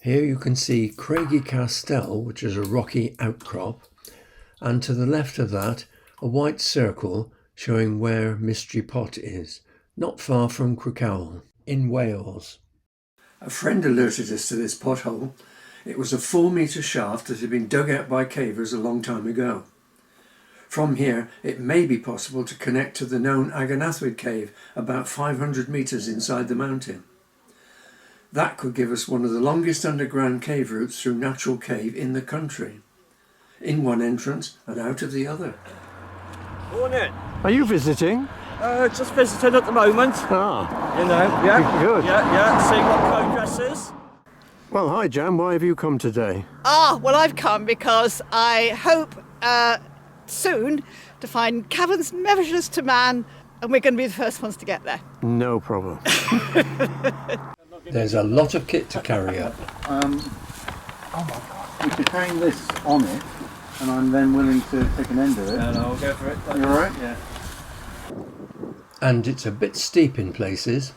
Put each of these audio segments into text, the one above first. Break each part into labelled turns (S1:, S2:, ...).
S1: Here you can see Craig y Castell, which is a rocky outcrop, and to the left of that a white circle showing where Mystery Pot is, not far from Crickhowell in Wales. A friend alerted us to this pothole. It was a 4-metre shaft that had been dug out by cavers a long time ago. From here it may be possible to connect to the known Agen Allwedd cave about 500 metres inside the mountain. That could give us one of the longest underground cave routes through natural cave in the country. In one entrance and out of the other.
S2: Morning.
S1: Are you visiting?
S2: Just visiting at the moment.
S1: Ah.
S2: You know, yeah.
S1: Good.
S2: Yeah, seeing what progress is.
S1: Well, hi Jan, why have you come today?
S3: Well, I've come because I hope soon to find caverns measureless to man, and we're going to be the first ones to get there.
S1: No problem. There's a lot of kit to carry up.
S4: Oh my god. We could hang this on it, and I'm then willing to take an end of it.
S2: No, I'll go for it.
S4: You alright?
S2: Yeah.
S1: And it's a bit steep in places.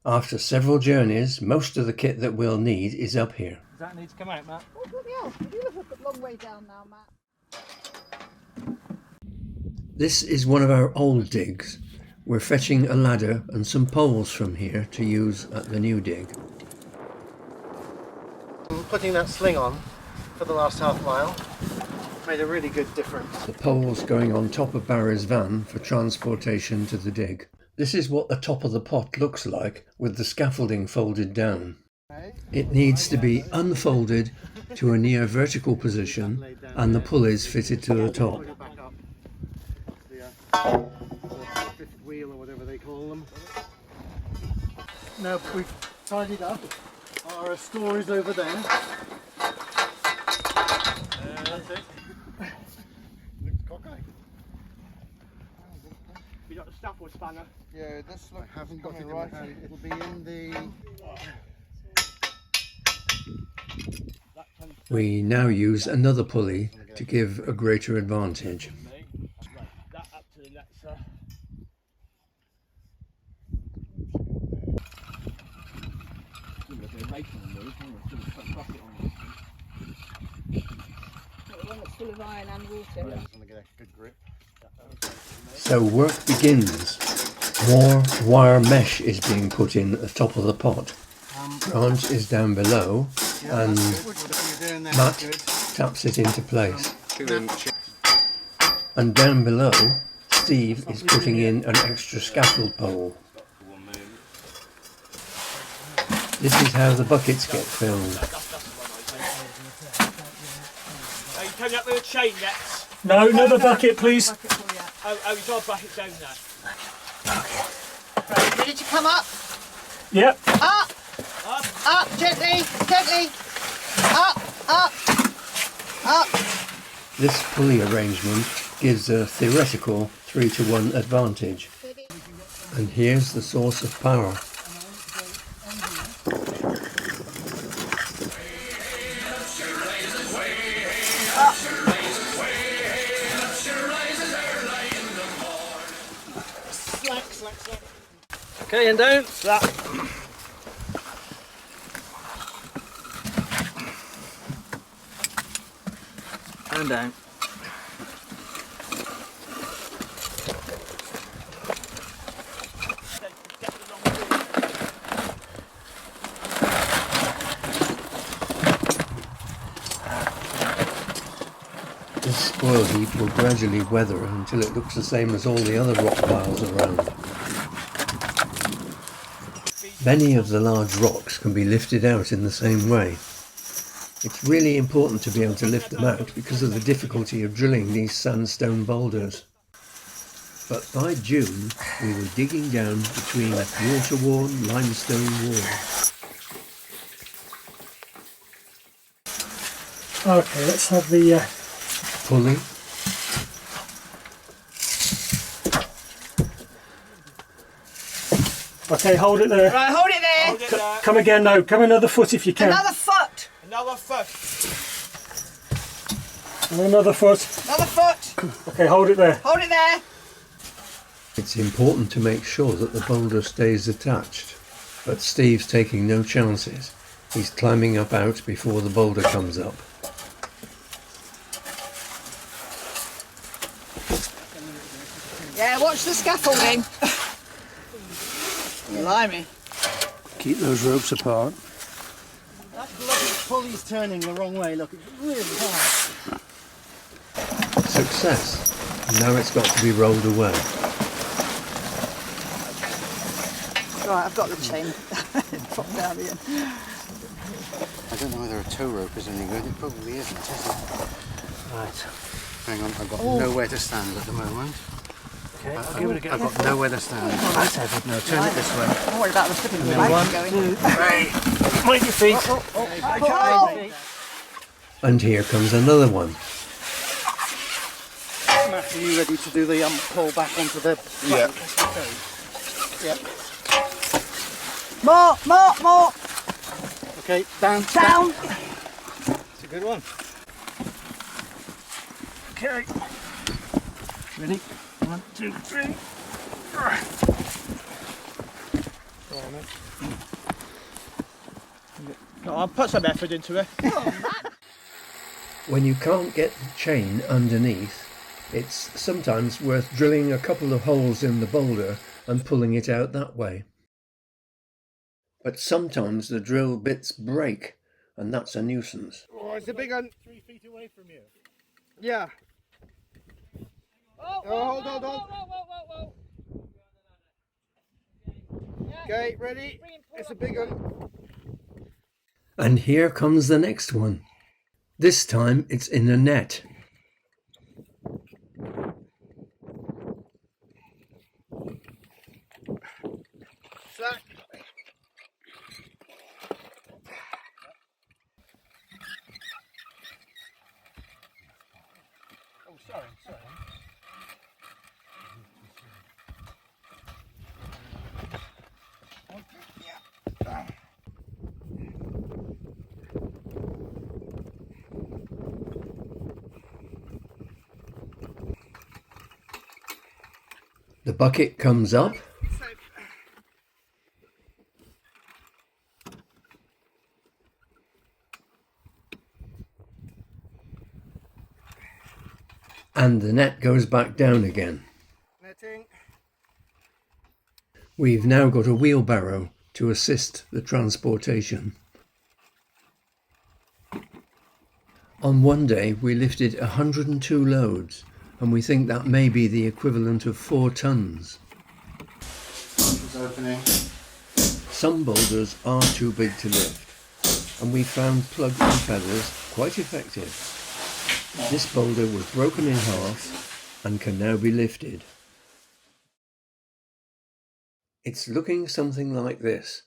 S1: After several journeys, most of the kit that we'll need is up here.
S2: Does that need to come out, Matt?
S3: Oh, bloody hell. You look a long way down now, Matt.
S1: This is one of our old digs. We're fetching a ladder and some poles from here to use at the new dig.
S4: Putting that sling on for the last half mile made a really good difference.
S1: The poles going on top of Barry's van for transportation to the dig. This is what the top of the pot looks like with the scaffolding folded down. It needs to be unfolded to a near vertical position and the pulleys fitted to the top.
S4: Fifth wheel or whatever they call them. Now we've tidied up. Our store is over there.
S2: That's it.
S4: Looks cockeyed.
S2: You got the staff or spanner?
S4: Yeah, this looks. I haven't got it right. It'll be in the.
S1: We now use another pulley to give a greater advantage.
S2: That up to the next.
S3: One that's full of iron and water.
S4: I'm going to get a good grip.
S1: So work begins. More wire mesh is being put in at the top of the pot. Branch is down below and Matt taps it into place. And down below, Steve is putting in an extra scaffold pole. This is how the buckets get filled.
S2: Are you coming up with a chain next?
S5: No, another bucket, please.
S2: Oh, you got a bucket down there.
S3: Right, ready to come up?
S5: Yep.
S3: Up! Up, gently, gently. Up, up, up.
S1: This pulley arrangement gives a theoretical 3-to-1 advantage. And here's the source of power.
S2: Okay, and down. That. And down.
S1: This spoil heap will gradually weather until it looks the same as all the other rock piles around. Many of the large rocks can be lifted out in the same way. It's really important to be able to lift them out because of the difficulty of drilling these sandstone boulders. But by June, we were digging down between water-worn limestone walls.
S5: Okay, let's have the
S1: Pulley,
S5: Okay, hold it there.
S3: Right, hold it there.
S2: Hold it there.
S5: Come again now. Come another foot if you can.
S3: Another foot.
S2: Another foot.
S5: And another foot.
S3: Another foot.
S5: Okay, hold it there.
S3: Hold it there.
S1: It's important to make sure that the boulder stays attached, but Steve's taking no chances. He's climbing up out before the boulder comes up.
S3: Yeah, watch the scaffolding. Blimey.
S4: Keep those ropes apart. That bloody pulley's turning the wrong way. Look, it's really hard.
S1: Success. Now it's got to be rolled away.
S3: Right, I've got the chain. Pop down again.
S4: I don't know whether a tow rope is any good. It probably isn't, is it?
S5: Right.
S4: Hang on, I've got nowhere to stand at the moment.
S5: Okay, I'll give it a go.
S4: I've got nowhere to stand.
S5: That's heavy.
S4: No, turn it this way.
S3: Don't worry about the flipping wheel.
S5: One, 2, 3. Mind your feet.
S1: And here comes another one.
S4: Matt, are you ready to do the pull back onto the plank? Yeah.
S3: More.
S4: Okay, down.
S3: Down.
S4: It's a good one.
S5: Okay. Ready? 1, 2, 3.
S2: No, I'll put some effort into it.
S1: When you can't get the chain underneath, it's sometimes worth drilling a couple of holes in the boulder and pulling it out that way. But sometimes the drill bits break, and that's a nuisance.
S2: Oh, it's a big one.
S5: 3 feet away from you.
S2: Yeah.
S3: Hold
S2: on. Okay, ready? It's a big one.
S1: And here comes the next one. This time it's in a net.
S2: Slack. Oh, sorry.
S1: The bucket comes up. And the net goes back down again.
S2: Netting.
S1: We've now got a wheelbarrow to assist the transportation. On one day we lifted 102 loads, and we think that may be the equivalent of 4 tons.
S4: It's opening.
S1: Some boulders are too big to lift, and we found plug and feathers quite effective. This boulder was broken in half and can now be lifted. It's looking something like this,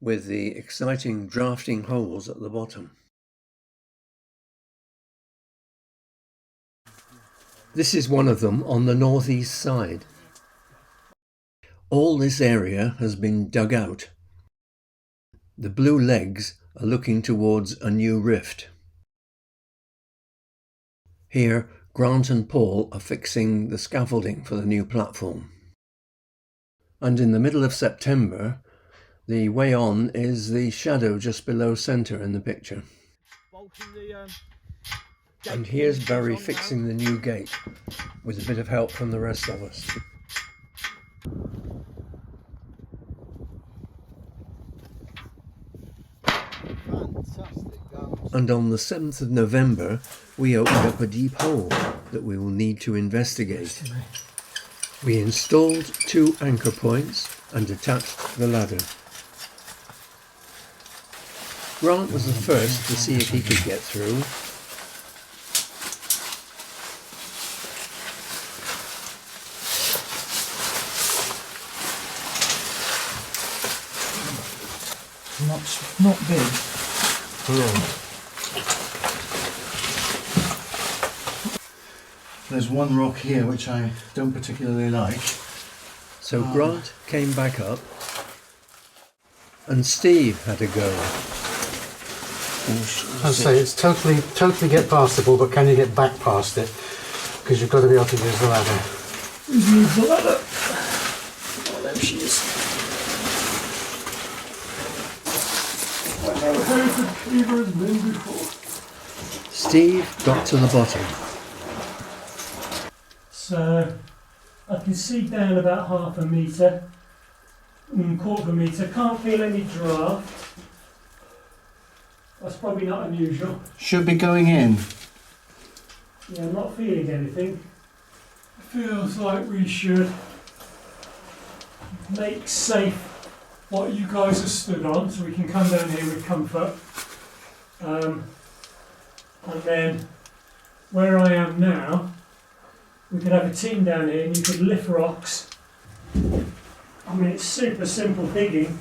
S1: with the exciting drafting holes at the bottom. This is one of them on the northeast side. All this area has been dug out. The blue legs are looking towards a new rift. Here, Grant and Paul are fixing the scaffolding for the new platform. And in the middle of September, the way on is the shadow just below centre in the picture. And here's Barry fixing the new gate, with a bit of help from the rest of us. And on the 7th of November, we opened up a deep hole that we will need to investigate. We installed 2 anchor points and attached the ladder. Grant was the first to see if he could get through.
S5: Not big.
S4: There's one rock here which I don't particularly like.
S1: So Grant came back up and Steve had a go.
S4: I'd say it's totally get passable, but can you get back past it? Because you've got to be able to use the ladder.
S5: Use the ladder. Oh, there she is. I've never heard of cleaver as men before.
S1: Steve got to the bottom.
S5: So I can see down about half a metre, quarter of a metre. Can't feel any draught. That's probably not unusual.
S4: Should be going in.
S5: Yeah, I'm not feeling anything. Feels like we should make safe what you guys have stood on, so we can come down here with comfort. And then where I am now, we could have a team down here and you could lift rocks. I mean, it's super simple digging.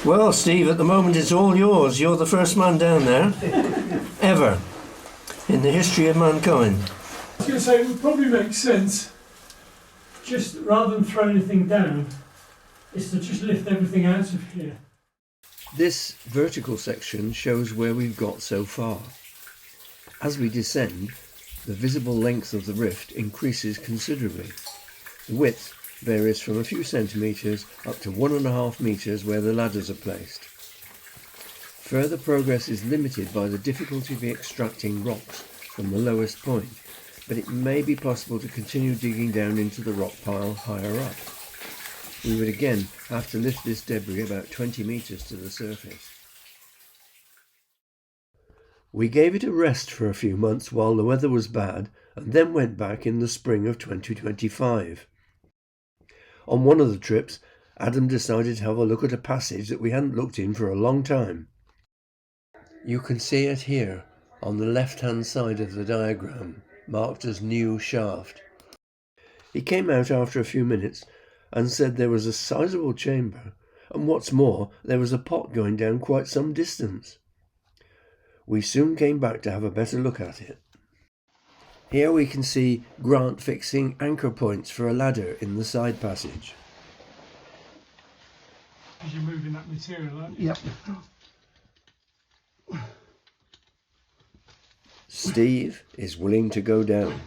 S1: Well, Steve, at the moment it's all yours. You're the first man down there, ever, in the history of mankind.
S5: I was going to say, it would probably make sense, just rather than throw anything down, is to just lift everything out of here.
S1: This vertical section shows where we've got so far. As we descend, the visible length of the rift increases considerably. The width varies from a few centimetres up to 1.5 metres where the ladders are placed. Further progress is limited by the difficulty of extracting rocks from the lowest point, but it may be possible to continue digging down into the rock pile higher up. We would again have to lift this debris about 20 metres to the surface. We gave it a rest for a few months while the weather was bad, and then went back in the spring of 2025. On one of the trips, Adam decided to have a look at a passage that we hadn't looked in for a long time. You can see it here, on the left-hand side of the diagram, marked as New Shaft. He came out after a few minutes and said there was a sizable chamber, and what's more, there was a pot going down quite some distance. We soon came back to have a better look at it. Here we can see Grant fixing anchor points for a ladder in the side passage.
S5: Because you're moving that material, aren't you?
S4: Yep.
S1: Steve is willing to go down.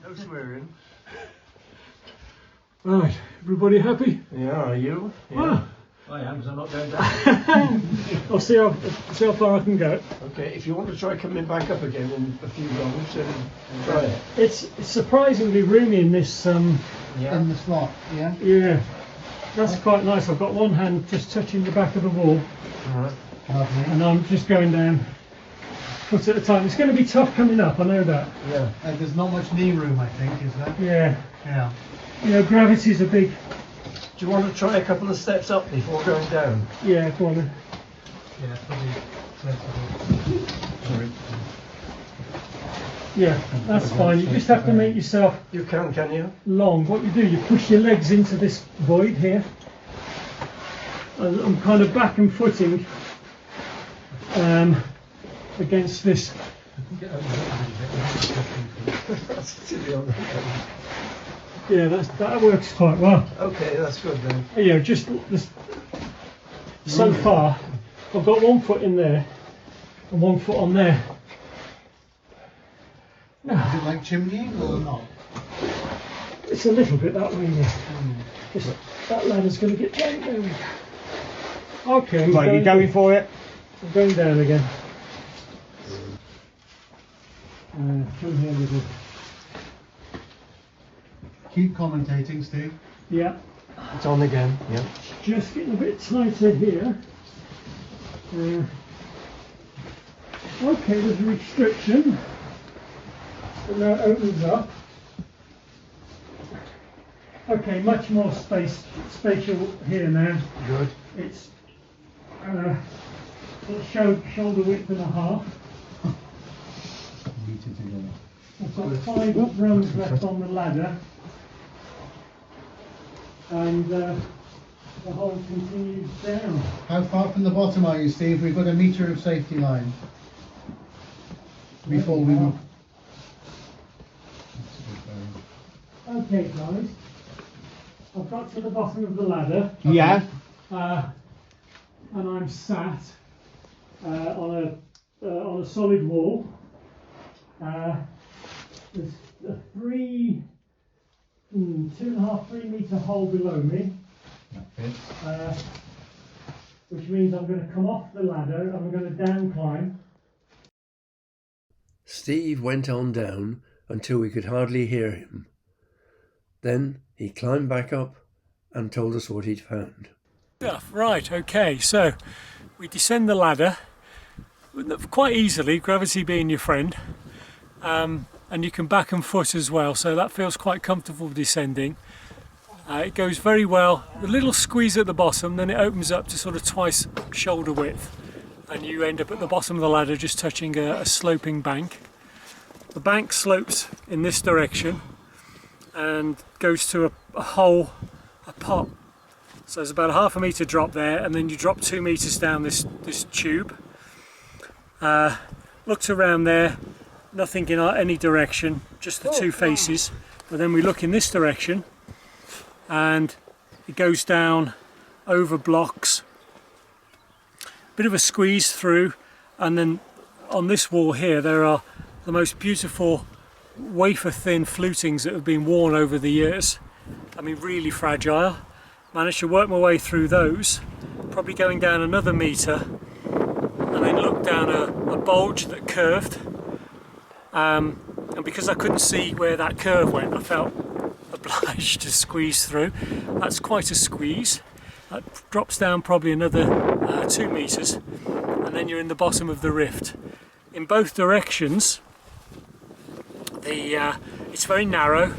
S4: No swearing.
S5: Right, everybody happy?
S4: Yeah, are you?
S5: Yeah.
S4: I am, because I'm not going down.
S5: I'll see how far I can go.
S4: Okay, if you want to try coming back up again in a few moments, then try it.
S5: It's surprisingly roomy in this.
S4: In
S2: the slot, yeah?
S5: Yeah, that's quite nice. I've got one hand just touching the back of the wall,
S4: Alright.
S2: Lovely.
S5: and I'm just going down foot at a time. It's going to be tough coming up, I know that.
S4: Yeah.
S2: There's not much knee room, I think, is there?
S5: Yeah,
S2: Yeah.
S5: you know, gravity's a big.
S4: Do you want to try a couple of steps up before going down?
S5: Yeah, go on then.
S2: Yeah, probably sensible.
S4: Sorry.
S5: Yeah, that's fine. You just have to make yourself
S4: You can you?
S5: long. What you do, you push your legs into this void here. And I'm kind of back and footing against this. Yeah, that works quite well.
S4: Okay, that's good then.
S5: Yeah, just this, so far, I've got 1 foot in there and 1 foot on there.
S2: Is it like chimney or not?
S5: It's a little bit that way, yeah. Just, that ladder's going to get down. There we go. Okay,
S2: Right, you going for it?
S5: I'm going down again. Come here, little.
S2: Keep commentating, Steve.
S5: Yeah,
S4: It's on again. Yeah.
S5: just getting a bit tighter here. Okay, there's a restriction. But now it opens up. Okay, much more spatial here now.
S4: Good.
S5: It's shoulder width and a half. I've got 5 rungs left on the ladder, and the hole continues down.
S2: How far from the bottom are you, Steve? We've got a metre of safety line. Before we...
S5: Okay, guys, I've got to the bottom of the ladder.
S2: Yeah.
S5: and I'm sat on a solid wall. There's a 2.5–3 metre hole below me, which means I'm going to come off the ladder and I'm going to down climb.
S1: Steve went on down until we could hardly hear him. Then he climbed back up and told us what he'd found.
S5: Right, okay, so we descend the ladder quite easily, gravity being your friend, and you can back and foot as well, so that feels quite comfortable descending. It goes very well, a little squeeze at the bottom, then it opens up to sort of twice shoulder width, and you end up at the bottom of the ladder just touching a sloping bank. The bank slopes in this direction and goes to a hole, a pot. So there's about a ½ metre drop there, and then you drop 2 metres down this tube. Looked around there, nothing in any direction, just the two faces. But then we look in this direction and it goes down over blocks, bit of a squeeze through, and then on this wall here there are the most beautiful wafer thin flutings that have been worn over the years. I mean, really fragile. Managed to work my way through those, probably going down another metre, and then look down a bulge that curved, and because I couldn't see where that curve went, I felt obliged to squeeze through. That's quite a squeeze. That drops down probably another 2 metres, and then you're in the bottom of the rift. In both directions, it's very narrow,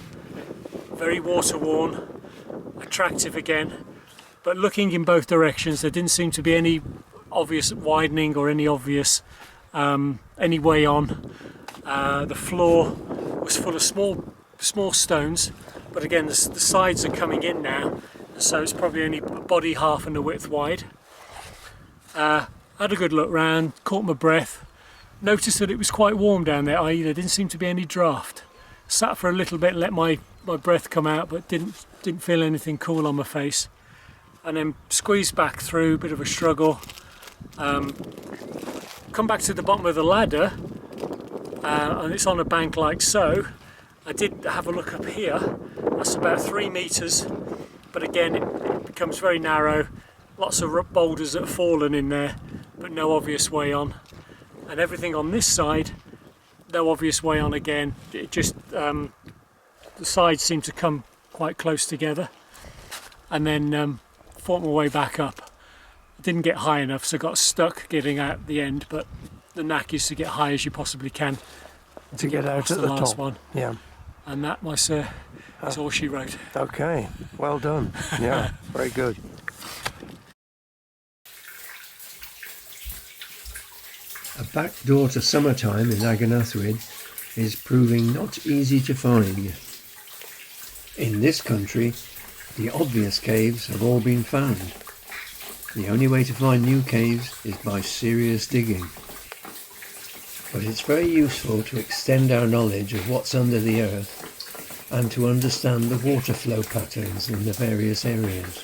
S5: very water worn, attractive again, but looking in both directions there didn't seem to be any obvious widening or any obvious any way on. The floor was full of small stones, but again the sides are coming in now, so it's probably only a body half and a width wide. Had a good look round, caught my breath, noticed that it was quite warm down there, i.e. there didn't seem to be any draught. Sat for a little bit and let my breath come out, but didn't feel anything cool on my face, and then squeezed back through, bit of a struggle. Come back to the bottom of the ladder, and it's on a bank like so. I did have a look up here, that's about 3 metres, but again it becomes very narrow, lots of boulders that have fallen in there, but no obvious way on. And everything on this side, no obvious way on again. It just the sides seem to come quite close together, and then fought my way back up. Didn't get high enough, so got stuck getting out at the end, but the knack is to get high as you possibly can
S1: To get out at
S5: the
S1: the
S5: last
S1: top.
S5: one.
S1: Yeah.
S5: And that, my sir, is all she wrote.
S1: Okay. Well done. Yeah. Very good. A back door to summertime in Agen Allwedd is proving not easy to find. In this country, the obvious caves have all been found. The only way to find new caves is by serious digging. But it's very useful to extend our knowledge of what's under the earth and to understand the water flow patterns in the various areas.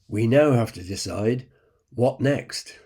S1: We now have to decide what next.